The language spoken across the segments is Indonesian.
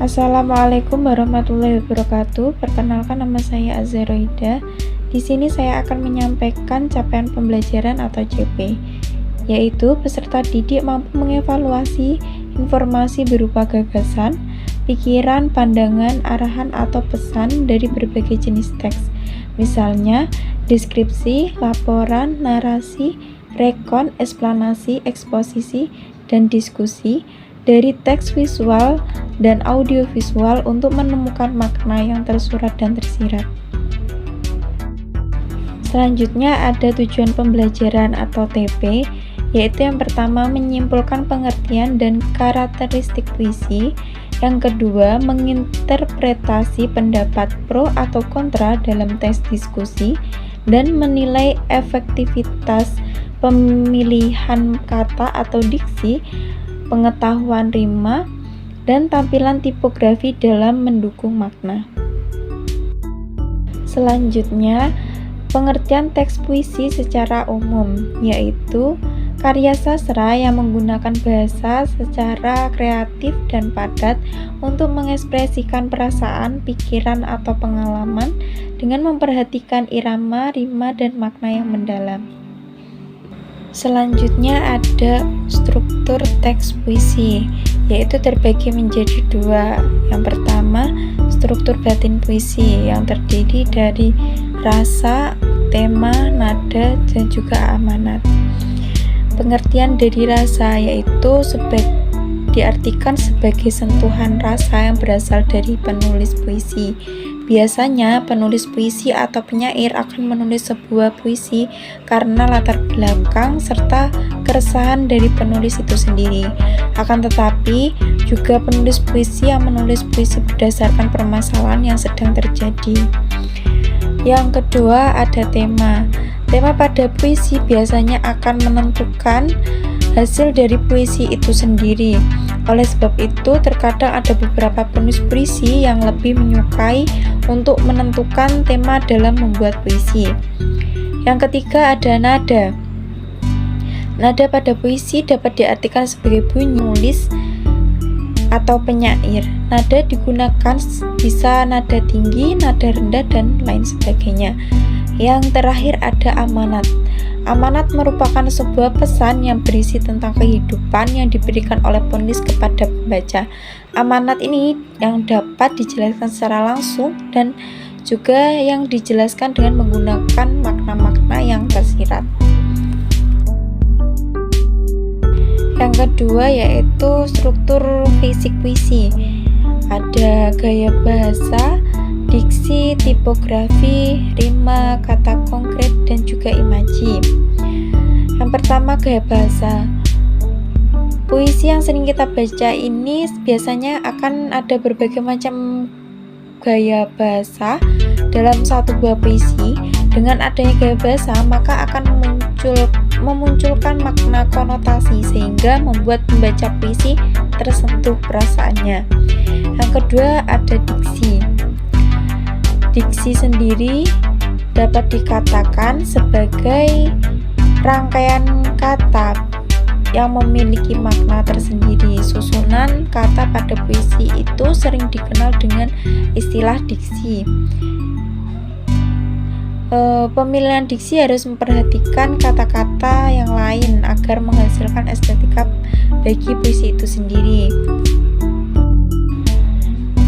Assalamualaikum warahmatullahi wabarakatuh. Perkenalkan, nama saya Azaroida. Di sini saya akan menyampaikan capaian pembelajaran atau CP, yaitu peserta didik mampu mengevaluasi informasi berupa gagasan, pikiran, pandangan, arahan, atau pesan dari berbagai jenis teks. Misalnya, deskripsi, laporan, narasi, rekon, eksplanasi, eksposisi, dan diskusi dari teks visual dan audiovisual untuk menemukan makna yang tersurat dan tersirat. Selanjutnya ada tujuan pembelajaran atau TP, yaitu yang pertama menyimpulkan pengertian dan karakteristik puisi, yang kedua menginterpretasi pendapat pro atau kontra dalam teks diskusi, dan menilai efektivitas pemilihan kata atau diksi, pengetahuan rima, dan tampilan tipografi dalam mendukung makna. Selanjutnya, pengertian teks puisi secara umum, yaitu karya sastra yang menggunakan bahasa secara kreatif dan padat untuk mengekspresikan perasaan, pikiran, atau pengalaman dengan memperhatikan irama, rima, dan makna yang mendalam. Selanjutnya ada struktur teks puisi, yaitu terbagi menjadi dua. Yang pertama, struktur batin puisi yang terdiri dari rasa, tema, nada, dan juga amanat. Pengertian dari rasa yaitu diartikan sebagai sentuhan rasa yang berasal dari penulis puisi. Biasanya penulis puisi atau penyair akan menulis sebuah puisi karena latar belakang serta keresahan dari penulis itu sendiri. Akan tetapi juga penulis puisi yang menulis puisi berdasarkan permasalahan yang sedang terjadi. Yang kedua ada tema. Tema pada puisi biasanya akan menentukan hasil dari puisi itu sendiri. Oleh sebab itu, terkadang ada beberapa penulis puisi yang lebih menyukai untuk menentukan tema dalam membuat puisi. Yang ketiga ada nada. Nada pada puisi dapat diartikan sebagai bunyi nulis atau penyair. Nada digunakan bisa nada tinggi, nada rendah, dan lain sebagainya. Yang terakhir ada amanat. Amanat merupakan sebuah pesan yang berisi tentang kehidupan yang diberikan oleh penulis kepada pembaca. Amanat ini yang dapat dijelaskan secara langsung dan juga yang dijelaskan dengan menggunakan makna-makna yang tersirat. Yang kedua yaitu struktur fisik puisi. Ada gaya bahasa, diksi, tipografi, rima, kata konkret, dan juga imaji. Yang pertama, gaya bahasa. Puisi yang sering kita baca ini biasanya akan ada berbagai macam gaya bahasa dalam satu buah puisi. Dengan adanya gaya bahasa, maka akan memunculkan makna konotasi sehingga membuat pembaca puisi tersentuh perasaannya. Yang kedua ada diksi. Diksi sendiri dapat dikatakan sebagai rangkaian kata yang memiliki makna tersendiri. Susunan kata pada puisi itu sering dikenal dengan istilah diksi. Pemilihan diksi harus memperhatikan kata-kata yang lain agar menghasilkan estetika bagi puisi itu sendiri.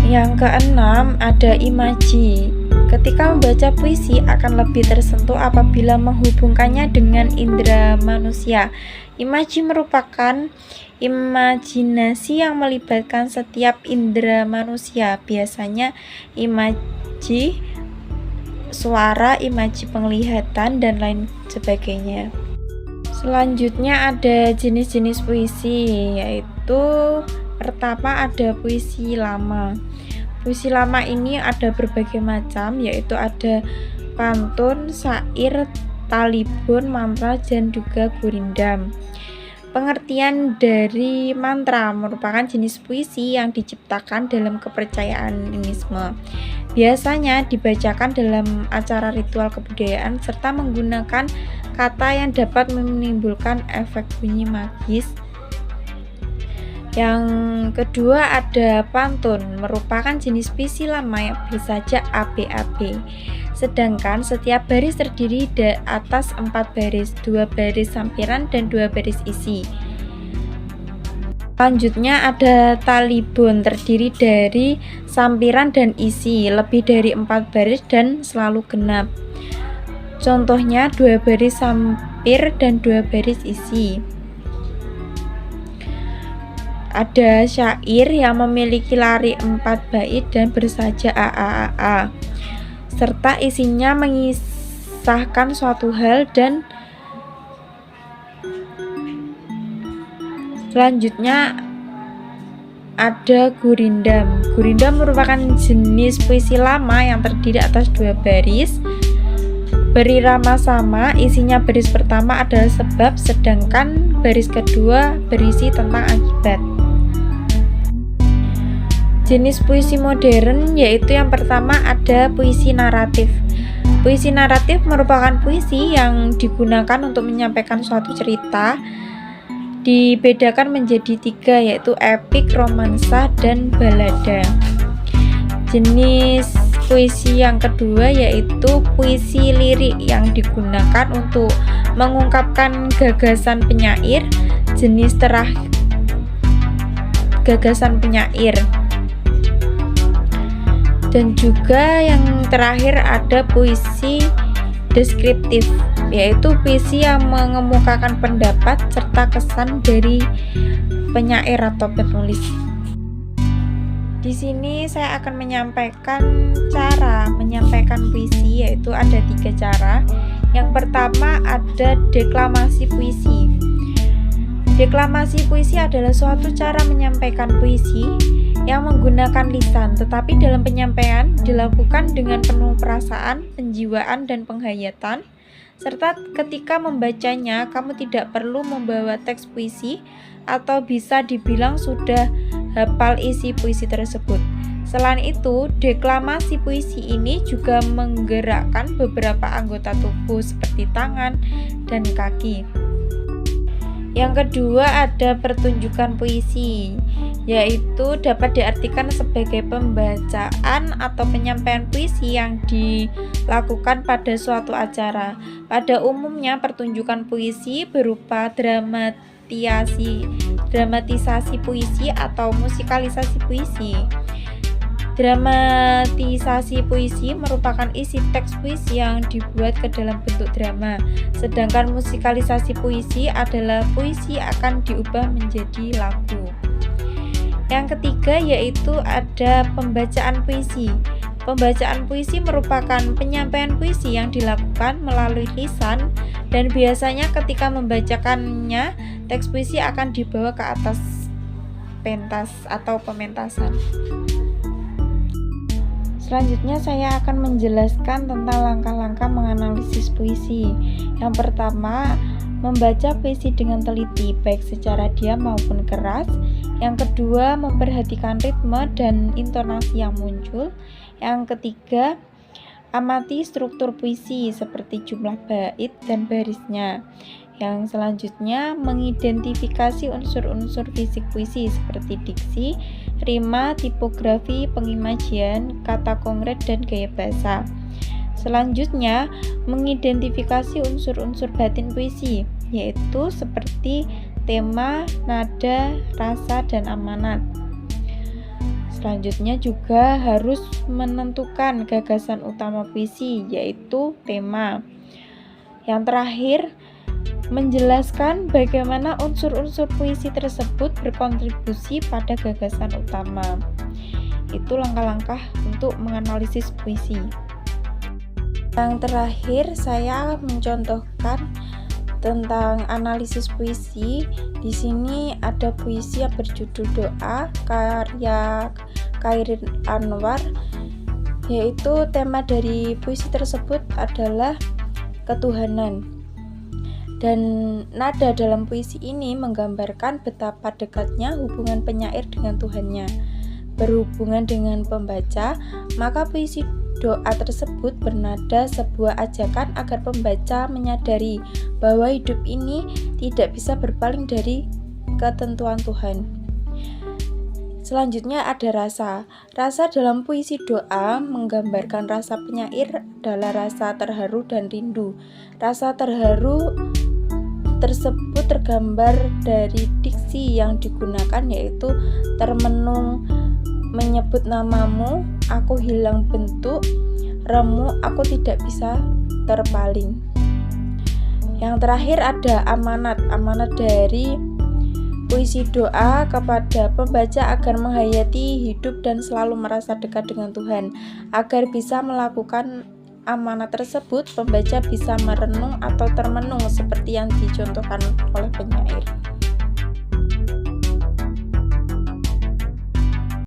Yang keenam ada imaji. Ketika membaca puisi akan lebih tersentuh apabila menghubungkannya dengan indera manusia. Imaji merupakan imajinasi yang melibatkan setiap indera manusia. Biasanya imaji suara, imaji penglihatan, dan lain sebagainya. Selanjutnya ada jenis-jenis puisi, yaitu pertama ada puisi lama. Puisi lama ini ada berbagai macam, yaitu ada pantun, syair, talibun, mantra, dan juga gurindam. Pengertian dari mantra merupakan jenis puisi yang diciptakan dalam kepercayaan animisme. Biasanya dibacakan dalam acara ritual kebudayaan serta menggunakan kata yang dapat menimbulkan efek bunyi magis Yang kedua ada pantun, merupakan jenis puisi lama yang bersajak ABAB. Sedangkan setiap baris terdiri atas 4 baris, 2 baris sampiran dan 2 baris isi. Selanjutnya ada talibun, terdiri dari sampiran dan isi, lebih dari 4 baris dan selalu genap. Contohnya 2 baris sampir dan 2 baris isi. Ada syair yang memiliki lari 4 bait dan bersaja AAAA, serta isinya mengisahkan suatu hal. Dan selanjutnya ada gurindam. Gurindam merupakan jenis puisi lama yang terdiri atas 2 baris, berirama sama, isinya baris pertama adalah sebab, sedangkan baris kedua berisi tentang akibat. Jenis puisi modern yaitu yang pertama ada puisi naratif. Puisi naratif merupakan puisi yang digunakan untuk menyampaikan suatu cerita. Dibedakan menjadi 3, yaitu epik, romansa, dan balada. Jenis puisi yang kedua yaitu puisi lirik yang digunakan untuk mengungkapkan gagasan penyair. Jenis gagasan penyair. Dan juga yang terakhir ada puisi deskriptif, yaitu puisi yang mengemukakan pendapat serta kesan dari penyair atau penulis. Di sini saya akan menyampaikan cara menyampaikan puisi, yaitu ada 3 cara. Yang pertama ada deklamasi puisi. Deklamasi puisi adalah suatu cara menyampaikan puisi yang menggunakan lisan, tetapi dalam penyampaian dilakukan dengan penuh perasaan, penjiwaan, dan penghayatan, serta ketika membacanya kamu tidak perlu membawa teks puisi atau bisa dibilang sudah hafal isi puisi tersebut. Selain itu, deklamasi puisi ini juga menggerakkan beberapa anggota tubuh seperti tangan dan kaki. Yang kedua ada pertunjukan puisi, yaitu dapat diartikan sebagai pembacaan atau penyampaian puisi yang dilakukan pada suatu acara. Pada umumnya pertunjukan puisi berupa dramatisasi puisi atau musikalisasi puisi. Dramatisasi puisi merupakan isi teks puisi yang dibuat ke dalam bentuk drama, sedangkan musikalisasi puisi adalah puisi akan diubah menjadi lagu. Yang ketiga yaitu ada pembacaan puisi. Pembacaan puisi merupakan penyampaian puisi yang dilakukan melalui lisan, dan biasanya ketika membacakannya teks puisi akan dibawa ke atas pentas atau pementasan. Selanjutnya saya akan menjelaskan tentang langkah-langkah menganalisis puisi. Yang pertama, membaca puisi dengan teliti, baik secara diam maupun keras. Yang kedua, memperhatikan ritme dan intonasi yang muncul. Yang ketiga, amati struktur puisi seperti jumlah bait dan barisnya. Yang selanjutnya, mengidentifikasi unsur-unsur fisik puisi seperti diksi, rima, tipografi, pengimajian, kata konkret, dan gaya bahasa. Selanjutnya, mengidentifikasi unsur-unsur batin puisi, yaitu seperti tema, nada, rasa, dan amanat. Selanjutnya juga harus menentukan gagasan utama puisi, yaitu tema. Yang terakhir, menjelaskan bagaimana unsur-unsur puisi tersebut berkontribusi pada gagasan utama. Itu langkah-langkah untuk menganalisis puisi. Yang terakhir, saya mencontohkan tentang analisis puisi. Di sini ada puisi yang berjudul Doa karya Khairin Anwar, yaitu tema dari puisi tersebut adalah ketuhanan. Dan nada dalam puisi ini menggambarkan betapa dekatnya hubungan penyair dengan Tuhannya. Berhubungan dengan pembaca, maka puisi doa tersebut bernada sebuah ajakan agar pembaca menyadari bahwa hidup ini tidak bisa berpaling dari ketentuan Tuhan. Selanjutnya ada rasa. Rasa dalam puisi doa menggambarkan rasa penyair adalah rasa terharu dan rindu. Rasa terharu tersebut tergambar dari diksi yang digunakan, yaitu termenung menyebut namamu, aku hilang bentuk, remu, aku tidak bisa terpaling. Yang terakhir ada amanat. Amanat dari puisi doa kepada pembaca agar menghayati hidup dan selalu merasa dekat dengan Tuhan. Agar bisa melakukan amanat tersebut, pembaca bisa merenung atau termenung seperti yang dicontohkan oleh penyair.